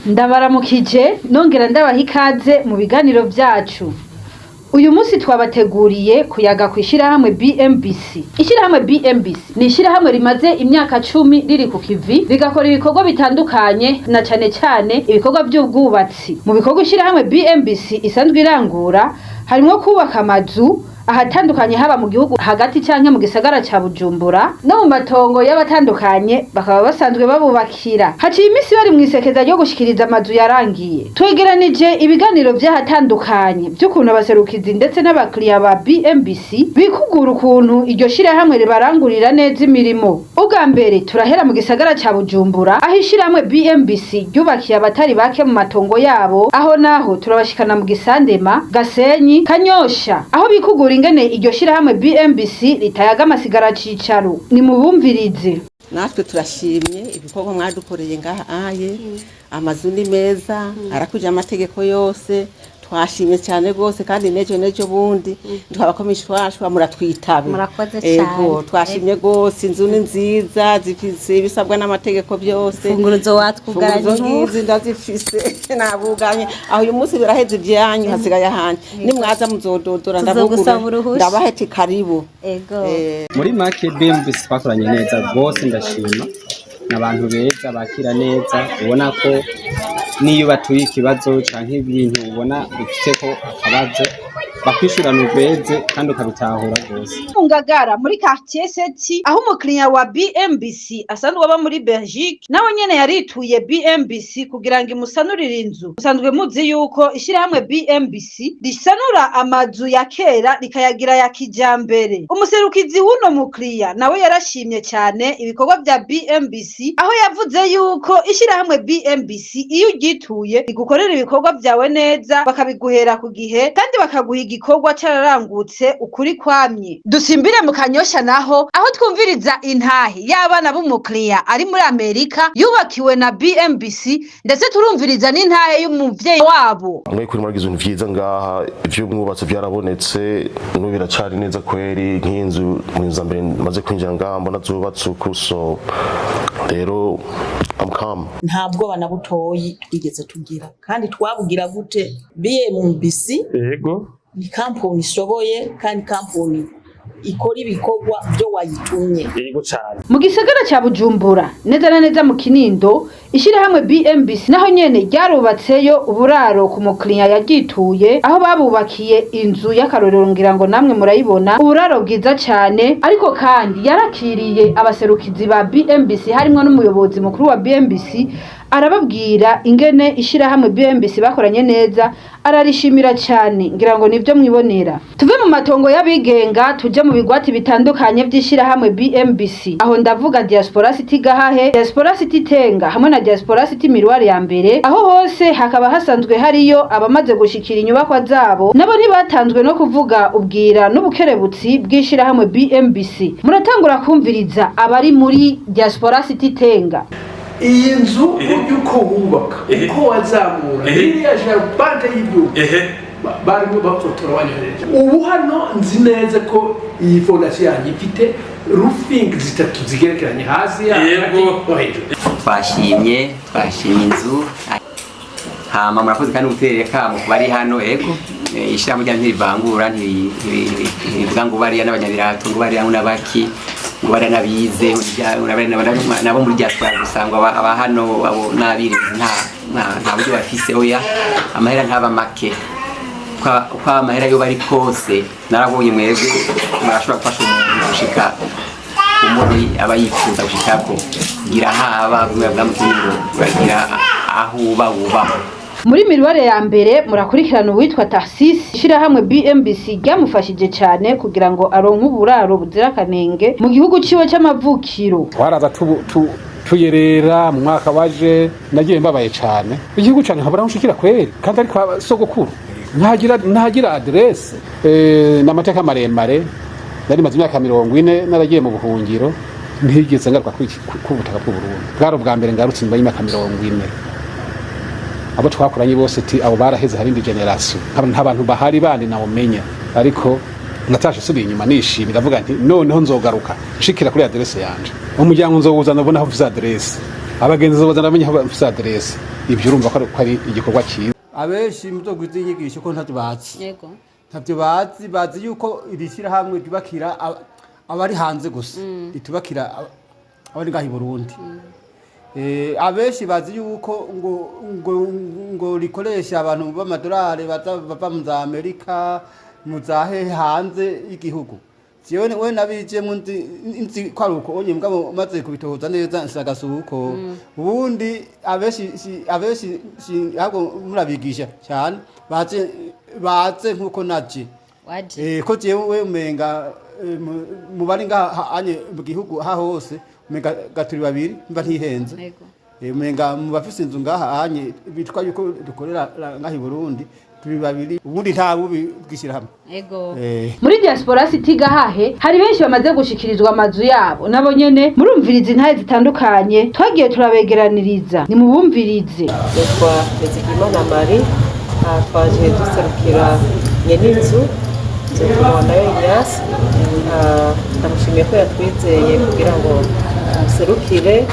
Ndabaramukije nongera ndabaha ikaze mu biganiro vyacu. Uyu munsi twabateguriye kuyaga kw'ishirahamwe BMBC. Ishirahamwe BMBC ni ishirahamwe rimaze imyaka 10 riri ku kivi rigakora ibikorwa bitandukanye na cane ibikorwa vy'ubwubatsi. Mu bikorwa ishirahamwe BMBC isanzwe irangura harimwo kubaka amazu ahatandukanye haba mu gihugu hagati canke mu gisagara ca Bujumbura no mu matongo y'abatandukanye bakaba basanzwe babubakira. Haciye imisi bari mwisekeza ryo gushikiriza amazu yarangiye. Twegeranije ibiganiro vyahatandukanye vy'ukuntu abaserukizi ndetse n'abakiriya ba BMBC bikugura ukuntu iryo shirahamwe ribarangurira neza imirimo. Ubwa mbere turahera mu gisagara ca Bujumbura aho ishirahamwe BMBC ryubakiye abatari bake mu matongo yabo, aho naho turabashikana mu Gisandema, Gasenyi, Kanyosha aho bikugura ingene iryo shirahamwe BMBC ritayaga amasigara cicaro. Ni mubumvirize. Natwe turashimye ibikorwa mwadukoreye ngaha aye, amazu ni meza, arakuje amategeko yose, twashimye cyane gose kandi nejo bundi twabakomishwashwa muratwitabe. Murakoze cyane. Ego twashimye gose, inzu ni nziza zifise ibisabwa n'amategeko byose. Funguruzo watwugaranye ndazifise nabuganye aho uyu munsi biraheze ibyanyu hasigaye ahandi. Nimwaza muzododora ndabaheti karibu. Ego. Muri make BMBC twakoranye neza gose ndashima. N'abantu beza bakira neza ubona ko niyo batuye ikibazo canke ibintu ubona bifite ko akabazo bakwishurana ubweze kandi ukabitahura gose. Ngagara muri quartier Seti aho umukiriya wa BMBC asanzwe aba muri Belgique nawe nyene yarituye BMBC kugira ngo imusanurire inzu. Usanzwe muzi yuko ishirahamwe BMBC risanura amazu ya kera rikayagira ya kijambere. Umuserukizi huno mukiriya nawe yarashimye cyane ibikorwa vya BMBC aho yavuze yuko ishirahamwe BMBC iyo ugituye igukorera ibikorwa vyawe neza bakabiguhera ku gihe kandi bakaguha igikorwa cararangutse ukuri kwamye. Dusimbire mu Kanyosha naho aho twumviriza intahe y'abana b'umukiriya ari muri Amerika yubakiwe na BMBC ndetse turumviriza n'intahe y'umuvyeyi wabo. Mwe kuri muragize ibintu vyiza ngaha, ivy'umwubatsi vyarabonetse n'ubu biracari neza kweri, nk'inzu mu mbere maze kwinjira ngaha mbona zubatse ukuso. Rero ntabwo bana butoyi twigeze tugira kandi twabugira gute. BMBC yego ni kampuni ishoboye kandi kampuni ikora ibikorwa byo wayitumye. Yego cyane. Mu gisagara ca Bujumbura neza na neza mu Kinindo ishirahamwe BMBC naho nyene ryarubatseyo uburaro ku mukiriya yagituye aho babubakiye inzu y'akarorero ngira ngo namwe murayibona, uburaro bwiza cyane. Ariko kandi yarakiriye abaserukizi ba BMBC harimwo n'umuyobozi mukuru wa BMBC arababwira ingene ishirahamwe BMBC bakoranye neza, ararishimira cyane ngira ngo nivyo mwibonera. Tuve mu matongo y'abigenga tuje mu bigwati bitandukanye vy'ishirahamwe BMBC, aho ndavuga Diaspora City Gahahe, Diaspora City Tenga hamwe na Diaspora City Miruari ya mbere. Aho hose hakaba hasanzwe hariyo abamaze gushikira inyubakwa zabo, nabo ntibatanzwe no kuvuga ubwira n'ubukerebutsi bw'ishirahamwe BMBC. Muratangura kumviriza abari muri Diaspora City Tenga. Iyi nzu uko wubaka uko wazamura iriya jarubande y'ibyo barimo bafotora banyohereje. Ubu hano nzi neza ko iyi fondasiyo yanjye ifite roofing zitatu zigerekeranye hasi no hejuru. Twashimye inzu hama murakoze kandi guterera kamo bari hano. Ego ishirahamwe rya ntirivangura ntivuga ngo bariya n'abanyabirato ngo bariya n'abaki ngo bari nabize nabo muri diaspora gusangwa aba hano abo nabiri nta buryo bafise. Oya amahera ntaba make kwa amahera yo bari kose naraboye mwebwe murashobora gufasha umuntu gushika umuri aba yifuza gushikako gira haba bw'amutungo bagira aho uba. Muri Miruare ya mbere murakurikirana uwitwa Tarsis. Ishirahamwe BMBC ryamufashije cyane kugira ngo aronke uburaro buzira kanenge mu gihugu ciwe c'amavukiro. Twaraza tuyerera mu mwaka waje nagiye mbabaye cyane. Igihugu cyane nkabura nshikira kweri kandi ari kwa sogokuru ntagira adresse n'amateka maremare. Nari maze imyaka 40 naragiye mu buhungiro ntigeze ngaruka ku butaka bw'u Burundi. Bwaro bwa mbere ngarutse nyuma y'imyaka 40. Abo twakoranye bose abo baraheze harindi generation nta bantu bahari bandi nawo menya, ariko natashe subiye inyuma nishimira avuga nti noneho nzogaruka nshikira kuri adresse yanje. Umuryango nzowuzana ubona aho visa adresse abagenzi bazana bamenya aho bafise adresse ibyo urumva ko ari igikorwa cyiza. Abenshi muzo guzinyigisha ko ntacyo bazi. Yego. Ntacyo bazi yuko irishira hamwe ryubakira abari hanze gusa. Ritubakira abari ngahi Burundi. Abenshi bazi yuko ngo rikoresha abantu b'amadolari bava mu za Amerika mu zahe hanze y'igihugu. Sione we nabije nzi kwaruko onye mugabo maze kubitohoza neza nsagasuko ubundi abeshi hago murabigisha cyane baze nkuko naje ko jewe umenga mubari nga anye mu gihugu ha hose umenga gaturi babiri mba ntihenze umenga mu bafise inzu ngaha anye bitwa yuko dukorera ngahi Burundi turi babiri ubundi nta bubi bwishira hamwe. Ego. Muri diaspora City Gahahe hari benshi bamaze gushikirizwa amazu yabo nabo nyene murumviriza intahe zitandukanye twagiye turabegeraniriza ni mubumvirize. Yitwa Bezigimana Marie twaje duserukira nyen'inzu nayo Ignace ndamushimiye ko yatwizeye kugira ngo duserukire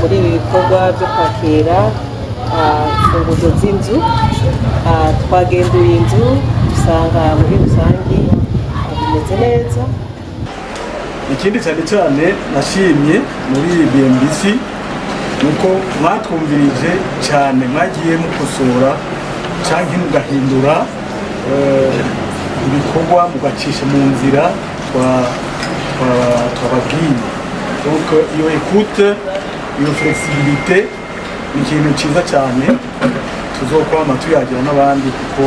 muri ibi bikorwa byo kwakira imfunguzo z'inzu. Twagenduye inzu dusanga muri rusange bimeze neza. Ikindi cyane nashimye muri BMBC nuko mwatwumvirije cyane mwagiye mukosora cyangwa mugahindura ibikorwa mugacisha mu nzira twababwiye. Donc iyo écoute iyo flexibilité ni ikintu cyiza cyane tuzokwama tuyagira n'abandi kuko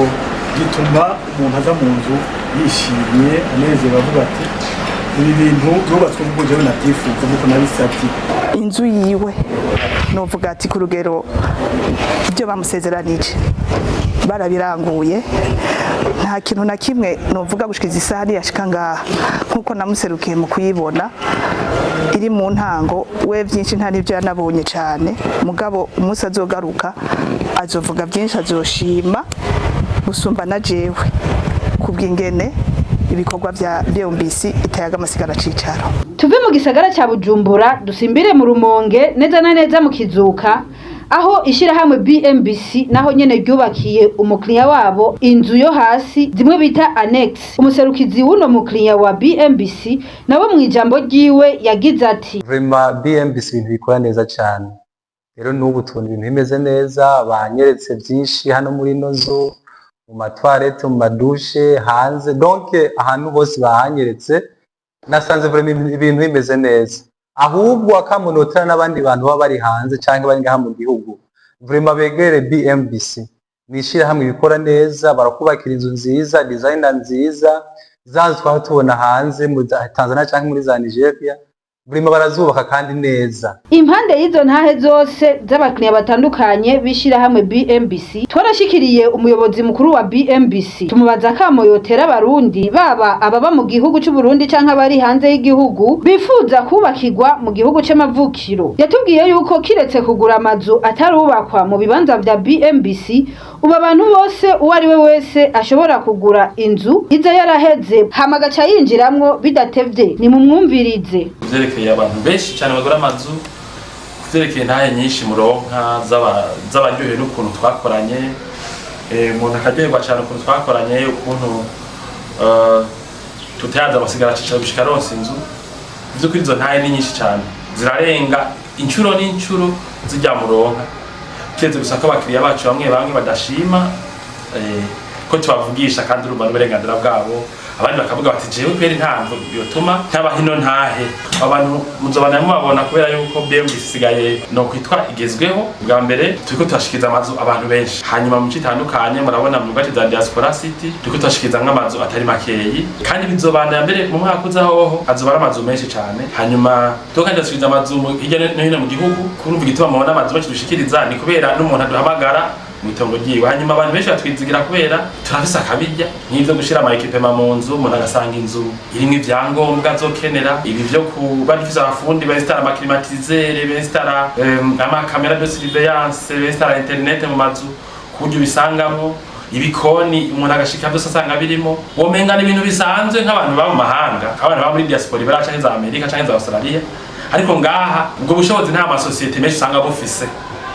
gituma umuntu aza mu nzu yishimye anezerewe avuga ati ibi bintu byubatswe mu buryo nabyifuza nk'uko nabisabye. Inzu yiwe novuga ati ku rugero ibyo bamusezeranije barabiranguye nta kintu na kimwe novuga gushikiza isahani yashika ngaha nkuko namuserukiye mu kuyibona iri mu ntango we byinshi nta nibyo yanabonye cyane mugabo umunsi azogaruka azovuga byinshi azoshima gusumba na jewe kubw'ingene ibikorwa bya BMBC itayaga amasigara cicaro. Tuve mu gisagara cya Bujumbura dusimbire mu Rumonge neza na neza mu Kizuka aho ishirahamwe BMBC naho nyene ryubakiye umukliya wabo inzu yo hasi zimwe bita annex. Umuserukizi w'uno mukliya wa BMBC nabo mu ijambo ryiwe yagize ati vraiment BMBC ibintu bikora neza cyane. Rero n'ubu tubona ibintu bimeze neza banyeretse byinshi hano muri nozo mu matwarete mu madushe hanze donc ahantu bose bahanyeretse nasanze vraiment ibintu bimeze neza. Ahubwo akamunotera n'abandi bantu baba bari hanze cyangwa bari ngaha mu gihugu vraiment begere BMBC nishira hamwe bikora neza barakubakira inzu nziza design nziza zazo twaho tubona hanze mu Tanzania cyangwa muri za Nigeria vraiment barazubaka kandi neza. Impande y'izo ntahe zose z'abakiriya batandukanye bishira hamwe BMBC twarashikiriye umuyobozi mukuru wa BMBC tumubaza kamo yotera abarundi baba ababa mu gihugu cy'u Burundi canke abari hanze y'igihugu bifuza kubakirwa mu gihugu c'amavukiro. Yatubwiye yuko kiretse kugura amazu atarubakwa mu bibanza vya BMBC ubu abantu bose uwo ari we wese ashobora kugura inzu izo yaraheze hama gaca yinjiramwo bidatevye ni mumwumvirize. Vyerekeye abantu benshi cyane bagura amazu vyerekeye ntaye nyinshi muronka z'abaryohewe n'ukuntu twakoranye umuntu akaryoherwa cyane ukuntu twakoranye ukuntu tutayaza amasigara cicaro bishika ronse inzu vy'ukuri izo ntaye ni nyinshi cyane zirarenga incuro n'incuro zijya muronka kiretse gusa ko abakiriya bacu bamwe badashima ko tubavugisha kandi urumva n'uburenganzira bwabo abandi bakavuga bati jewe kweri ntamvu yotuma ntaba hino ntahe abantu muzobana mubabona kubera yuko BMBC isigaye no kwitwa igezweho bwa mbere turiko turashikiza amazu abantu benshi hanyuma mu citandukanye murabona mu gace za Diaspora City turiko turashikiza nk'amazu atari makeyi kandi bizobana mbere mu mwaka uzahoho azobara amazu menshi cyane hanyuma tukandi turashikiza amazu hirya no hino mu gihugu kurumva igituma mubona amazu bakidushikiriza ni kubera n'umuntu aduhamagara mutongo giwe hanyuma abantu benshi batwizigira kubera turafise akabijya n'ivyo gushira ama equipement mu nzu umuntu agasanga inzu irimwe ivyangombwa zokenera ibi vyo kuba bifise abafundi b'instara ama climatiseur b'instara ama camera de surveillance b'instara internet mu mazu kuryo bisangamo ibikoni umuntu agashika byose asanga birimo womenga n'ibintu bisanzwe nk'abantu ba mu mahanga abantu ba muri diaspora baraca za Amerika canke za Australia ariko ngaha ubwo bushobozi nta masosiyete menshi usanga bufise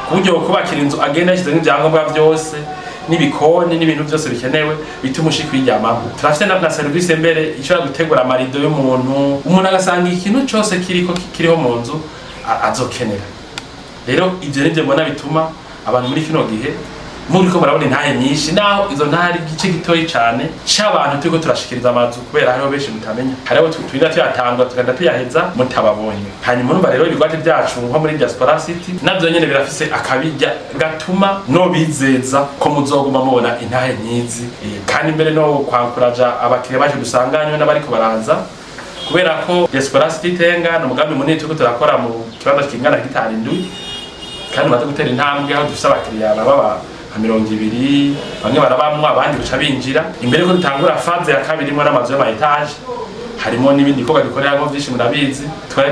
ku buryo kubakira inzu agenda yashyize n'ibyangombwa byose n'ibikoni n'ibintu byose bikenewe bituma ushika kwiryamamo. Turafite na service mbere ishobora gutegura amarido y'umuntu, umuntu agasanga ikintu cyose kiriho mu nzu azokenera. Rero ivyo nivyo mbona bituma abantu muri kino gihe muriko murabona intahe nyinshi, naho izo ntahe ari igice gitoyi cane c'abantu turiko turashikiriza amazu, kubera hariho benshi mutamenya, hariho twinda tuyatangwa tukagenda tuyaheza mutababonye. Hanyuma urumva rero ibigwati vyacu nko muri Diaspora City navyo nyene birafise akabirya gatuma no bizeza ko muzoguma mubona intahe nyizi, kandi mbere no kwankuraja abakiriya baje dusanganywe n'abariko baraza, kubera ko Diaspora City Tenga no mugambi munini turiko turakora mu kibanza kingana hegitari 7, kandi baza gutera intambwe aho dufise abakiriya baba 200, bamwe barabamwa abandi bica binjira. Imbere ko dutangura faze ya kabiri mo n'amazu y'ama etage, harimo n'ibindi bikorwa dukorera nko vyinshi murabizi.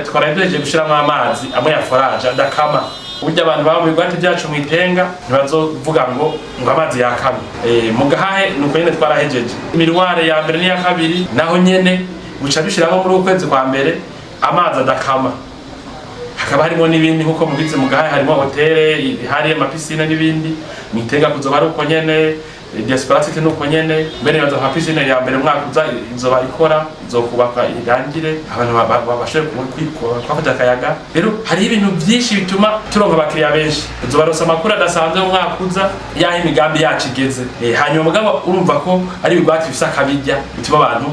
Twarahejeje gushiramo amazi amwe ya forage adakama, burya abantu baba mu bigwati byacu mu Itenga ntibazovuga ngo amazi yakamye. Mu Gahahe nuko nyene twarahejeje imirware ya mbere n'iya kabiri, naho nyene buca dushiramo muri ukwezi kwa mbere amazi adakama. Hakaba harimo n'ibindi nkuko mubize mu Gahahe harimo hoteli, hari amapisine n'ibindi. Mu Itenga kuzoba ari uko nyene, Diaspora City nuko nyene, mbere yazo ha pisine ya mbere mwaka uza izoba ikora, izokubaka irangire, abantu babashe kwafata akayaga. Rero hari ibintu byinshi bituma turonka abakiriya benshi, uzobarosa amakuru adasanzwe mu mwaka uza yaho imigambi yacu igeze. Hanyuma mugabo urumva ko ari ibigwati bifise akabirya bituma abantu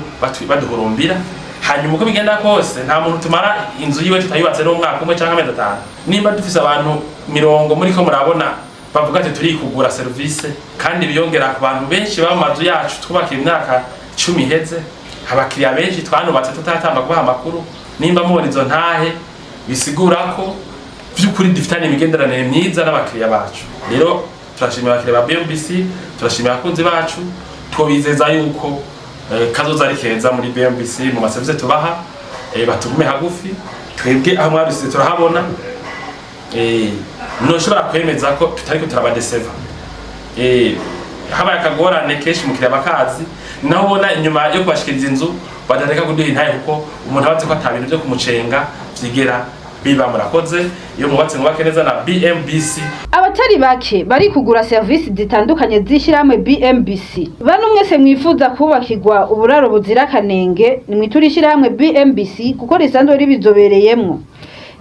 baduhurumbira. Hanyuma uko bigenda kose nta muntu tumara inzu yiwe tutayubatse no mwaka umwe canke amezi 5. Nimba dufise abantu 100 muri ko murabona bavuga ati turi kugura service, kandi biyongera ku bantu benshi bamazu yacu twubakira imyaka 10 iheze, abakiriya benshi twanubatse tutatamba kubaha amakuru. Nimba mubona izo ntahe bisigura ko by'ukuri dufitanye imigenderanire myiza n'abakiriya bacu. Rero turashimira abakiriya ba BMBC, turashimira abakunzi bacu, twobizeza yuko kazoza ari keza muri BMBC mu maservice tubaha, batugume hagufi, twebwe aho mwaruse turahabona, noshobora kwemeza ko tutariko turabadeseva. Habaye akagorane kenshi mukiriya bakazi, naho ubona inyuma yo kubashikiriza inzu badareka kuduha intahe kuko umuntu abaze ko ata bintu byo kumucenga vyigera biba. Murakoze iyo mubatse mubake neza na BMBC. Abatari bake bari kugura service zitandukanye zishirahamwe BMBC. Bano mwese mwifuza kubakirwa uburaro buzira kanenge, ni mwiturishirahamwe BMBC kuko risanzwe ribizobereyemwo.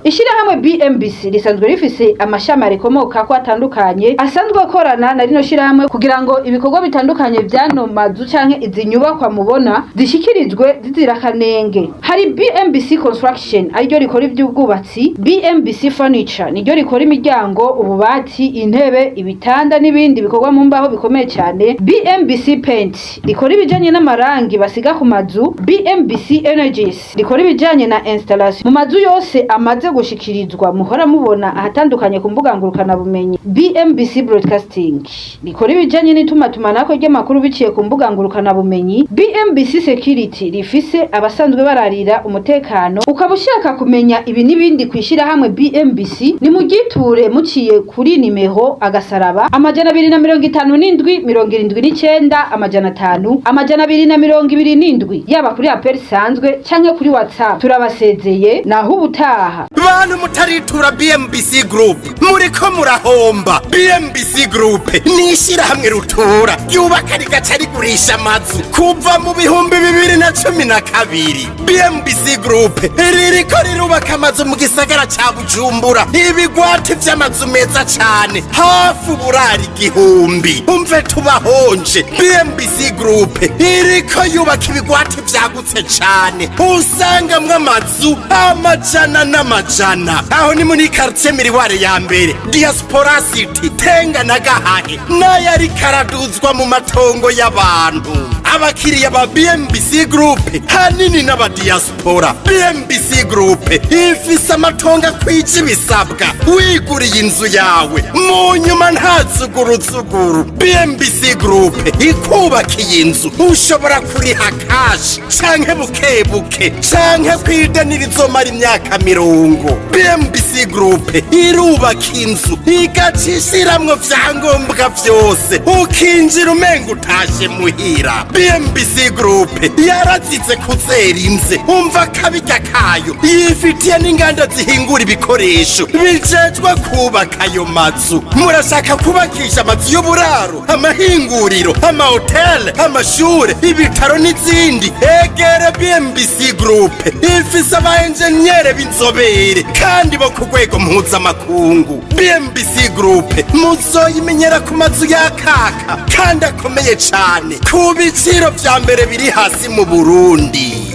Ishirahamwe BMBC risanzwe rifise amashami arekomoka ko atandukanye asanzwe akorana na rino shirahamwe kugira ngo ibikorwa bitandukanye byano mazu canke izi nyubakwa mubona zishikirizwe zizira kanenge. Hari BMBC Construction ariryo rikora iby'ubwubatsi, BMBC Furniture niryo rikora imiryango, ububati, intebe, ibitanda n'ibindi bikorwa mu mbaho bikomeye cyane, BMBC Paint rikora ibijanye n'amarangi basiga ku mazu, BMBC Energies rikora ibijanye na installation mu mazu yose amaze gushikirizwa muhora mubona ahatandukanye ku mbuga ngurukana bumenyi. BMBC Broadcasting rikora ibijanye n'itumatumana ry'amakuru biciye ku mbuga ngurukana bumenyi. BMBC Security rifise abasanzwe bararira umutekano. Ukaba ushaka kumenya ibi n'ibindi kwishira hamwe BMBC, ni mugiture muciye kuri nimero agasaraba 257 500 yaba kuri apel sanzwe canke kuri WhatsApp. Turabasezeye naho ubutaha. Bantu mutaritura BMBC Group muriko murahomba. BMBC Group nishira hamwe rutura yubaka rigaca rigurisha amazu kuva mu 2012. BMBC Group ririko rirubaka amazu mu gisagara ca Bujumbura, ibigwati vy'amazu meza cane hafi burari 1000. Umve tubahonje, BMBC Group iriko yubaka ibigwati vyagutse cane, usanga mw'amazu amajana n'amajana. Aho ni muri quartier Miriware ya mbere, Diaspora City Tenga na Gahahe, nayo ari karaduzwa mu matongo y'abantu. Abakiriya ba BMBC Group hanini n'aba diaspora. BMBC Group ifise amatonga kwije bisabwa, wiguriye inzu yawe mu nyuma ntazuguruzuguru. BMBC Group ikubakiye inzu ushobora kuriha cash canke bukebuke canke kwidanira izomara imyaka 50. BMBC Group irubaka inzu igacishiramwo vyangombwa vyose ukinjira umenga utashe muhira. BMBC Group yarazize kuzera imze umva kabirya kayo yifitiye n'inganda zihingura ibikoresho bijejwe kubaka ayo mazu. Murashaka kubakisha amazu y'uburaro, amahinguriro, amahoteli, amashure, ibitaro n'izindi? Egere BMBC Group ifise aba enjeniyere b'inzobere kandi bo ku rwego mpuzamakungu. BMBC Group muzoyimenyera ku mazu yakaka kandi akomeye cane ku biciro vya mbere biri hasi mu Burundi.